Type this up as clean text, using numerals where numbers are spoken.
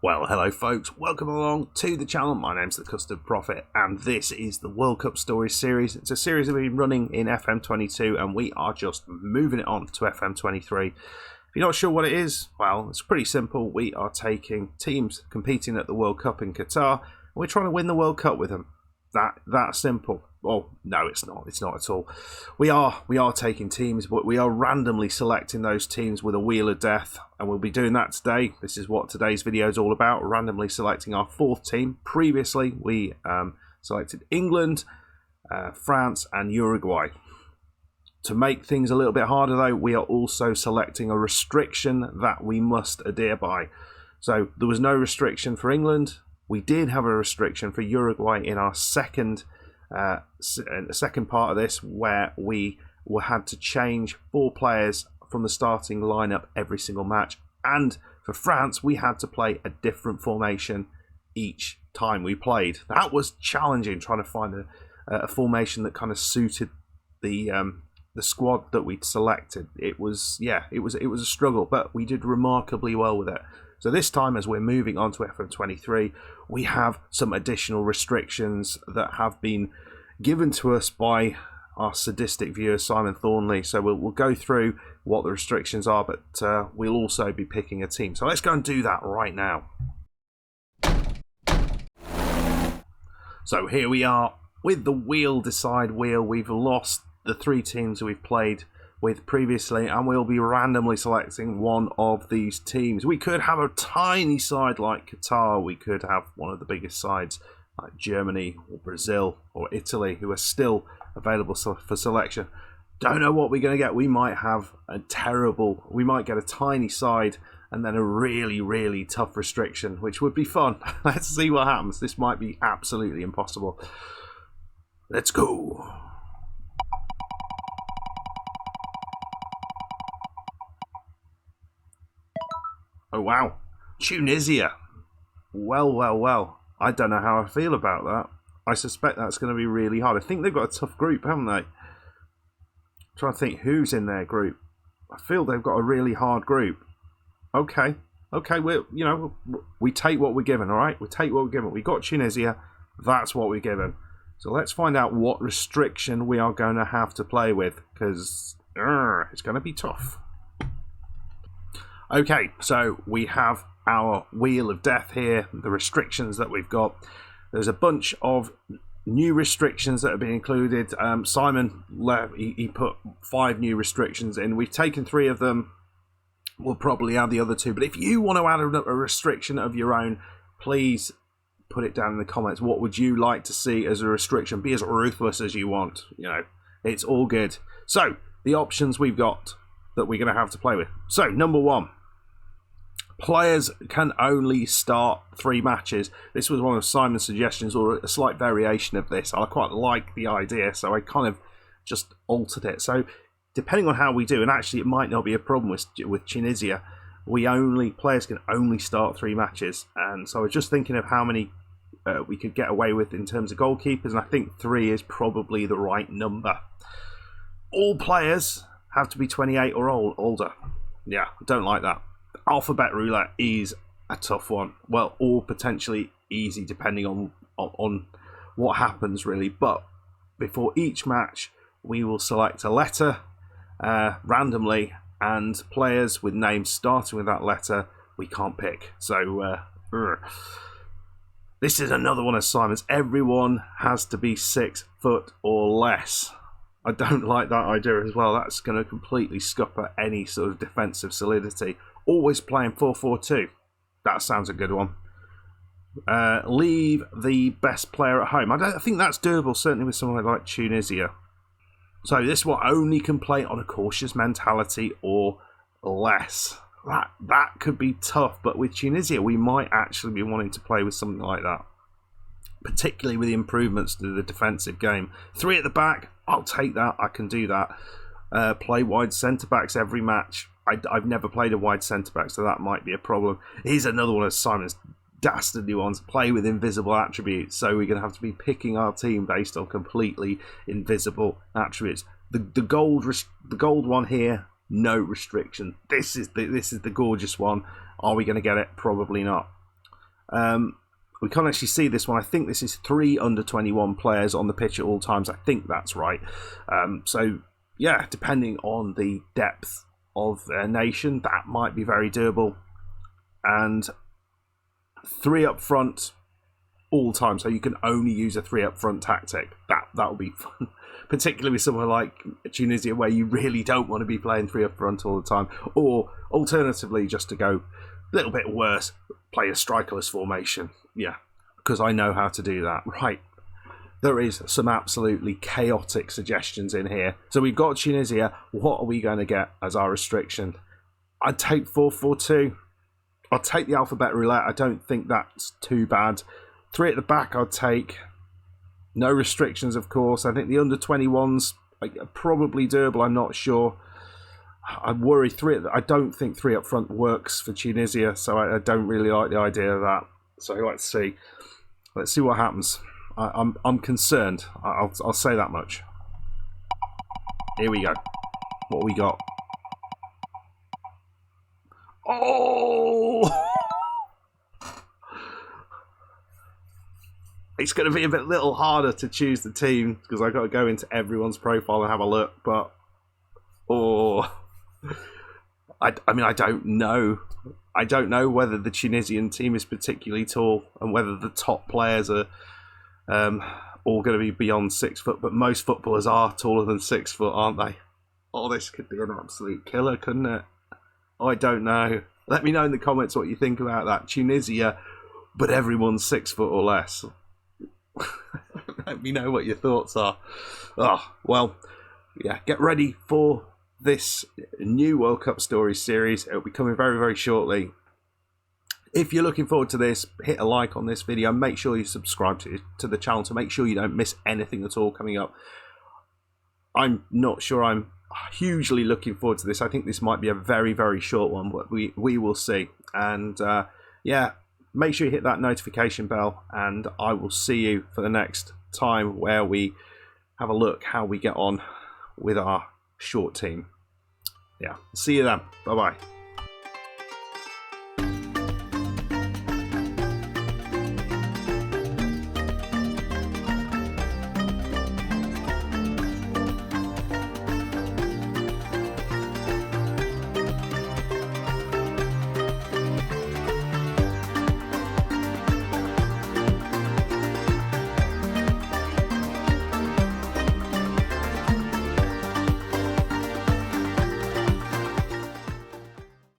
Well, hello folks, welcome along to the channel. My name's the Custard Prophet and this is the World Cup Stories series. It's a series that we've been running in FM22 and we are just moving it on to FM23. If you're not sure what it is, well, it's pretty simple. We are taking teams competing at the World Cup in Qatar and we're trying to win the World Cup with them. That simple. Well, no, it's not. It's not at all. We are taking teams, but we are randomly selecting those teams with a wheel of death, and we'll be doing that today. This is what today's video is all about, randomly selecting our fourth team. Previously, we selected England, France, and Uruguay. To make things a little bit harder, though, we are also selecting a restriction that we must adhere by. So there was no restriction for England. We did have a restriction for Uruguay in our second part of this, where we had to change 4 players from the starting lineup every single match. And for France, we had to play a different formation each time we played. That was challenging, trying to find a formation that kind of suited the squad that we'd selected. It was a struggle, but we did remarkably well with it. So this time, as we're moving on to FM23, we have some additional restrictions that have been given to us by our sadistic viewer, Simon Thornley. So we'll go through what the restrictions are, but we'll also be picking a team. So let's go and do that right now. So here we are with the wheel decide wheel. We've lost the 3 teams we've played with previously, and we'll be randomly selecting one of these teams. We could have a tiny side like Qatar. We could have one of the biggest sides like Germany or Brazil or Italy, who are still available for selection. Don't know what we're going to get. We might get a tiny side and then a really tough restriction, which would be fun. Let's see what happens. This might be absolutely impossible. Let's go. Oh wow, Tunisia. Well. I don't know how I feel about that. I suspect that's going to be really hard. I think they've got a tough group, haven't they? I'm trying to think who's in their group. I feel they've got a really hard group. Okay, we take what we're given, all right? We take what we're given. We got Tunisia. That's what we're given. So let's find out what restriction we are going to have to play with, because it's going to be tough. Okay, so we have our wheel of death here, the restrictions that we've got. There's a bunch of new restrictions that have been included. Simon, he put 5 new restrictions in. We've taken 3 of them. We'll probably add the other 2. But if you want to add a restriction of your own, please put it down in the comments. What would you like to see as a restriction? Be as ruthless as you want. You know, it's all good. So, the options we've got that we're going to have to play with. So, number 1. Players can only start 3 matches. This was one of Simon's suggestions, or a slight variation of this. I quite like the idea, so I kind of just altered it. So depending on how we do, and actually it might not be a problem with Tunisia, players can only start 3 matches. And so I was just thinking of how many we could get away with in terms of goalkeepers, and I think 3 is probably the right number. All players have to be 28 or older. Yeah, I don't like that. Alphabet roulette is a tough one. Well, or potentially easy depending on what happens really. But before each match, we will select a letter randomly, and players with names starting with that letter we can't pick. So this is another one of Simon's. Everyone has to be 6 foot or less. I don't like that idea as well. That's going to completely scupper any sort of defensive solidity. Always playing 4-4-2. That sounds a good one. Leave the best player at home. I think that's doable, certainly with someone like Tunisia. So this one only can play on a cautious mentality or less. That could be tough, but with Tunisia, we might actually be wanting to play with something like that, particularly with the improvements to the defensive game. 3 at the back, I'll take that. I can do that. Play wide centre-backs every match. I've never played a wide centre-back, so that might be a problem. Here's another one of Simon's dastardly ones. Play with invisible attributes. So we're going to have to be picking our team based on completely invisible attributes. The gold one here, no restriction. This is the gorgeous one. Are we going to get it? Probably not. We can't actually see this one. I think this is 3 under-21 players on the pitch at all times. I think that's right. So, yeah, depending on the depth of their nation, that might be very doable. And 3 up front all time, so you can only use a 3 up front tactic. That will be fun, particularly with somewhere like Tunisia, where you really don't want to be playing 3 up front all the time. Or alternatively, just to go a little bit worse, play a strikerless formation. Yeah, because I know how to do that. Right, there is some absolutely chaotic suggestions in here. So we've got Tunisia. What are we going to get as our restriction? I'd take 4-4-2. I'll take the alphabet roulette. I don't think that's too bad. 3 at the back I'll take. No restrictions, of course. I think the under-21s are probably doable. I'm not sure. I worry I don't think 3 up front works for Tunisia, so I don't really like the idea of that. So let's see. Let's see what happens. I'm concerned. I'll say that much. Here we go. What we got? Oh! It's going to be a little harder to choose the team because I've got to go into everyone's profile and have a look. But I mean, I don't know. I don't know whether the Tunisian team is particularly tall and whether the top players are all going to be beyond 6 foot. But most footballers are taller than 6 foot, aren't they? Oh, this could be an absolute killer, couldn't it? I don't know. Let me know in the comments what you think about that. Tunisia, but everyone's 6 foot or less. Let me know what your thoughts are. Oh, well, yeah, get ready for this new World Cup Stories series. It'll be coming very, very shortly. If you're looking forward to this, hit a like on this video. Make sure you subscribe to the channel to make sure you don't miss anything at all coming up. I'm not sure I'm hugely looking forward to this. I think this might be a very, very short one, but we will see. And yeah, make sure you hit that notification bell, and I will see you for the next time where we have a look how we get on with our short team. Yeah, see you then. Bye-bye.